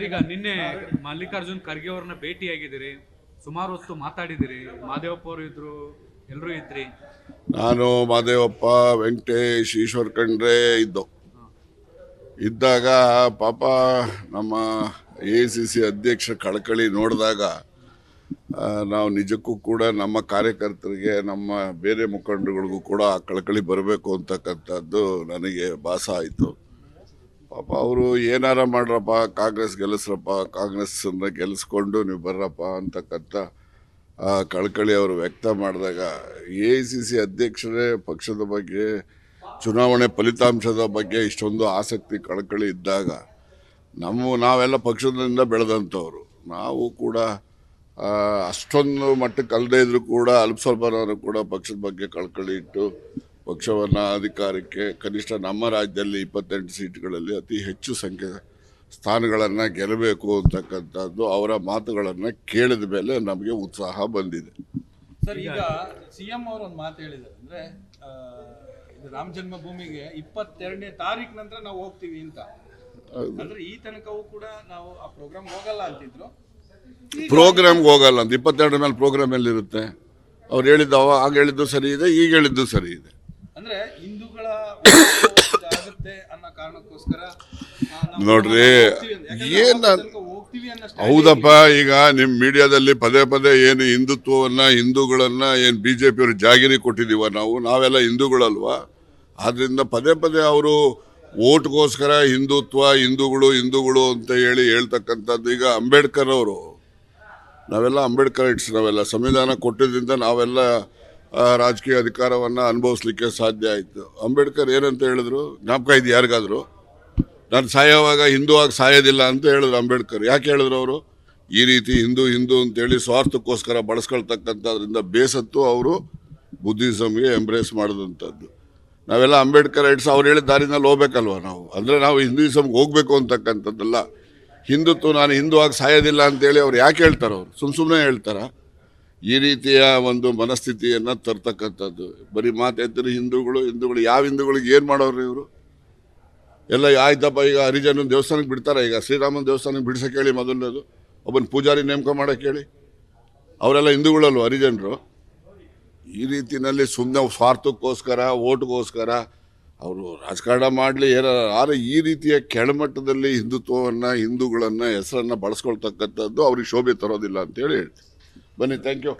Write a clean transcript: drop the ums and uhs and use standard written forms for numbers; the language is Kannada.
ಈಗ ನಿನ್ನೆ ಮಲ್ಲಿಕಾರ್ಜುನ್ ಖರ್ಗೆ ಅವ್ರನ್ನ ಭೇಟಿಯಾಗಿದ್ದೀರಿ, ಸುಮಾರು ಹೊತ್ತು ಮಾತಾಡಿದಿರಿ. ಮಾದೇವಪ್ಪ ಅವರು ಇದ್ರು, ಎಲ್ಲರೂ ಇದ್ರಿ. ನಾನು ಮಾದೇವಪ್ಪ, ವೆಂಕಟೇಶ್, ಈಶ್ವರ್ ಖಂಡ್ರೆ ಇದ್ದಾಗ ಪಾಪ ನಮ್ಮ AICC ಅಧ್ಯಕ್ಷ ಕಳಕಳಿ ನೋಡಿದಾಗ ನಾವು ನಿಜಕ್ಕೂ ಕೂಡ ನಮ್ಮ ಕಾರ್ಯಕರ್ತರಿಗೆ, ನಮ್ಮ ಬೇರೆ ಮುಖಂಡರುಗಳಿಗೂ ಕೂಡ ಆ ಕಳಕಳಿ ಬರಬೇಕು ಅಂತಕ್ಕಂಥದ್ದು ನನಗೆ ಭಾಸ ಆಯಿತು. ಪಾಪ ಅವರು ಏನಾರ ಮಾಡ್ರಪ್ಪ, ಕಾಂಗ್ರೆಸ್ ಗೆಲ್ಲಿಸ್ರಪ್ಪ, ಕಾಂಗ್ರೆಸ್ಸನ್ನು ಗೆಲ್ಲಿಸ್ಕೊಂಡು ನೀವು ಬರ್ರಪ್ಪ ಅಂತಕ್ಕಂಥ ಕಳಕಳಿ ಅವರು ವ್ಯಕ್ತ ಮಾಡಿದಾಗ AICC ಅಧ್ಯಕ್ಷರೇ ಪಕ್ಷದ ಬಗ್ಗೆ, ಚುನಾವಣೆ ಫಲಿತಾಂಶದ ಬಗ್ಗೆ ಇಷ್ಟೊಂದು ಆಸಕ್ತಿ, ಕಳಕಳಿ ಇದ್ದಾಗ ನಾವೆಲ್ಲ ಪಕ್ಷದಿಂದ ಬೆಳೆದಂಥವ್ರು, ನಾವು ಕೂಡ ಅಷ್ಟೊಂದು ಮಟ್ಟಕ್ಕೆ ಅಲ್ಲದೇ ಇದ್ರೂ ಕೂಡ ಅಲ್ಪ ಸ್ವಲ್ಪನಾದ್ರು ಕೂಡ ಪಕ್ಷದ ಬಗ್ಗೆ ಕಳಕಳಿ ಇಟ್ಟು ಪಕ್ಷವನ್ನು ಅಧಿಕಾರಕ್ಕೆ, ಕನಿಷ್ಠ ನಮ್ಮ ರಾಜ್ಯದಲ್ಲಿ 28 ಸೀಟ್ಗಳಲ್ಲಿ ಅತಿ ಹೆಚ್ಚು ಸಂಖ್ಯೆ ಸ್ಥಾನಗಳನ್ನು ಗೆಲ್ಲಬೇಕು ಅಂತಕ್ಕಂಥದ್ದು ಅವರ ಮಾತುಗಳನ್ನು ಕೇಳಿದ ಮೇಲೆ ನಮಗೆ ಉತ್ಸಾಹ ಬಂದಿದೆ. ಸರ್, ಈಗ CM ಅವರು ಒಂದು ಮಾತು ಹೇಳಿದ್ದಾರೆ, ಅಂದ್ರೆ ರಾಮ ಜನ್ಮಭೂಮಿಗೆ 22ನೇ ತಾರೀಕು ನಂತರ ನಾವು ಹೋಗ್ತೀವಿ ಅಂತ. ಅಂದ್ರೆ ಈ ತನಕವೂ ಕೂಡ ನಾವು ಆ ಪ್ರೋಗ್ರಾಮ್ ಹೋಗಲ್ಲ ಅಂತಿದ್ರು. ಪ್ರೋಗ್ರಾಮ್ಗೆ ಹೋಗಲ್ಲ ಅಂತ 22 ಮೇಲೆ ಪ್ರೋಗ್ರಾಮ್ ಎಲ್ಲಿರುತ್ತೆ? ಅವ್ರು ಹೇಳಿದ್ದು ಆಗ ಹೇಳಿದ್ದು ಸರಿ ಇದೆ, ಈಗ ಹೇಳಿದ್ದು ಸರಿ ಇದೆ. ಅಂದ್ರೆ ಹಿಂದೂಗಳ ಆಗುತ್ತೆ ಅನ್ನೋ ಕಾರಣಕ್ಕೋಸ್ಕರ ನೋಡ್ರಿ, ಹೌದಪ್ಪ, ಈಗ ನಿಮ್ಮ ಮೀಡಿಯಾದಲ್ಲಿ ಪದೇ ಪದೇ ಏನು ಹಿಂದುತ್ವವನ್ನ, ಹಿಂದೂಗಳನ್ನ ಏನು BJP ಅವರು ಜಾಗಿರಿ ಕೊಟ್ಟಿದೀವ, ನಾವೆಲ್ಲ ಹಿಂದೂಗಳಲ್ವಾ? ಆದ್ರಿಂದ ಪದೇ ಪದೇ ಅವರು ಓಟ್ಗೋಸ್ಕರ ಹಿಂದುತ್ವ, ಹಿಂದೂಗಳು ಅಂತ ಹೇಳ್ತಕ್ಕಂಥದ್ದು. ಈಗ ಅಂಬೇಡ್ಕರ್ ಅವರು, ನಾವೆಲ್ಲ ಅಂಬೇಡ್ಕರೈಟ್ಸ್, ನಾವೆಲ್ಲ ಸಂವಿಧಾನ ಕೊಟ್ಟಿದ್ದರಿಂದ ನಾವೆಲ್ಲ ರಾಜಕೀಯ ಅಧಿಕಾರವನ್ನು ಅನುಭವಿಸ್ಲಿಕ್ಕೆ ಸಾಧ್ಯ ಆಯಿತು. ಅಂಬೇಡ್ಕರ್ ಏನಂತ ಹೇಳಿದ್ರು ಜ್ಞಾಪಕ ಇದೆ ಯಾರಿಗಾದ್ರು? ನಾನು ಸಾಯೋವಾಗ ಹಿಂದೂ ಆಗಿ ಸಾಯೋದಿಲ್ಲ ಅಂತ ಹೇಳಿದ್ರು ಅಂಬೇಡ್ಕರ್. ಯಾಕೆ ಹೇಳಿದ್ರು ಅವರು? ಈ ರೀತಿ ಹಿಂದೂ ಅಂತೇಳಿ ಸ್ವಾರ್ಥಕ್ಕೋಸ್ಕರ ಬಳಸ್ಕೊಳ್ತಕ್ಕಂಥದ್ರಿಂದ ಬೇಸತ್ತು ಅವರು ಬುದ್ಧಿಸಮ್ಗೆ ಎಂಬ್ರೇಸ್ ಮಾಡಿದಂಥದ್ದು. ನಾವೆಲ್ಲ ಅಂಬೇಡ್ಕರೈಟ್ಸ್, ಅವ್ರು ಹೇಳಿದ ದಾರಿನಲ್ಲಿ ಹೋಗ್ಬೇಕಲ್ವ ನಾವು? ಅಂದರೆ ನಾವು ಹಿಂದೂಯಿಸಮ್ಗೆ ಹೋಗ್ಬೇಕು ಅಂತಕ್ಕಂಥದ್ದಲ್ಲ. ಹಿಂದುತ್ವ, ನಾನು ಹಿಂದೂ ಆಗಿ ಸಾಯೋದಿಲ್ಲ ಅಂತೇಳಿ ಅವ್ರು ಯಾಕೆ ಹೇಳ್ತಾರೆ? ಅವರು ಸುಮ್ಮನೆ ಹೇಳ್ತಾರ? ಈ ರೀತಿಯ ಒಂದು ಮನಸ್ಥಿತಿಯನ್ನು ತರ್ತಕ್ಕಂಥದ್ದು. ಬರೀ ಮಾತಾಡ್ತಾರೆ ಹಿಂದೂಗಳು. ಯಾವ ಹಿಂದೂಗಳಿಗೆ ಏನು ಮಾಡೋರು ಇವರು? ಎಲ್ಲ ಆಯ್ತಪ್ಪ, ಈಗ ಹರಿಜನ ದೇವಸ್ಥಾನಕ್ಕೆ ಬಿಡ್ತಾರೆ, ಈಗ ಶ್ರೀರಾಮನ ದೇವಸ್ಥಾನಕ್ಕೆ ಬಿಡ್ಸಕ್ಕೆ ಹೇಳಿ, ಮೊದಲನೇದು ಒಬ್ಬನ ಪೂಜಾರಿ ನೇಮಕ ಮಾಡೋಕ್ಕೆ ಹೇಳಿ. ಅವರೆಲ್ಲ ಹಿಂದೂಗಳಲ್ವ ಹರಿಜನರು? ಈ ರೀತಿಯಲ್ಲಿ ಸುಮ್ಮನೆ ಸ್ವಾರ್ಥಕ್ಕೋಸ್ಕರ, ಓಟ್ಗೋಸ್ಕರ ಅವರು ರಾಜಕಾರಣ ಮಾಡಲಿ ಆದರೆ ಈ ರೀತಿಯ ಕೆಳಮಟ್ಟದಲ್ಲಿ ಹಿಂದುತ್ವವನ್ನು, ಹಿಂದೂಗಳನ್ನು ಹೆಸರನ್ನು ಬಳಸ್ಕೊಳ್ತಕ್ಕಂಥದ್ದು ಅವ್ರಿಗೆ ಶೋಭೆ ತರೋದಿಲ್ಲ ಅಂತೇಳಿ ಹೇಳ್ತೀನಿ. ಬನ್ನಿ, ಥ್ಯಾಂಕ್ ಯು.